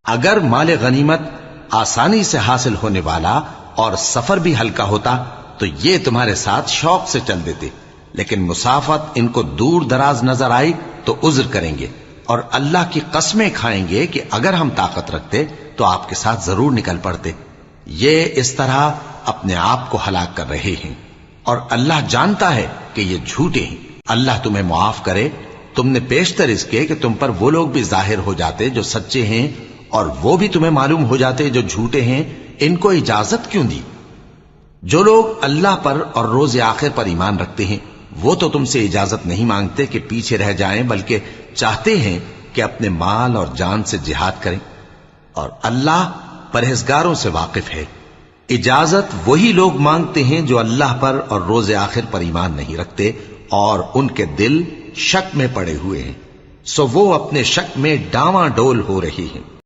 اگر مال غنیمت آسانی سے حاصل ہونے والا اور سفر بھی ہلکا ہوتا تو یہ تمہارے ساتھ شوق سے چل دیتے، لیکن مسافت ان کو دور دراز نظر آئی تو عذر کریں گے، اور اللہ کی قسمیں کھائیں گے کہ اگر ہم طاقت رکھتے تو آپ کے ساتھ ضرور نکل پڑتے۔ یہ اس طرح اپنے آپ کو ہلاک کر رہے ہیں، اور اللہ جانتا ہے کہ یہ جھوٹے ہیں۔ اللہ تمہیں معاف کرے، تم نے پیشتر اس کے کہ تم پر وہ لوگ بھی ظاہر ہو جاتے جو سچے ہیں، اور وہ بھی تمہیں معلوم ہو جاتے جو جھوٹے ہیں۔ ان کو اجازت کیوں دی؟ جو لوگ اللہ پر اور روز آخر پر ایمان رکھتے ہیں وہ تو تم سے اجازت نہیں مانگتے کہ پیچھے رہ جائیں، بلکہ چاہتے ہیں کہ اپنے مال اور جان سے جہاد کریں، اور اللہ پرہیزگاروں سے واقف ہے۔ اجازت وہی لوگ مانگتے ہیں جو اللہ پر اور روز آخر پر ایمان نہیں رکھتے اور ان کے دل شک میں پڑے ہوئے ہیں، سو وہ اپنے شک میں ڈاواں ڈول ہو رہی ہیں۔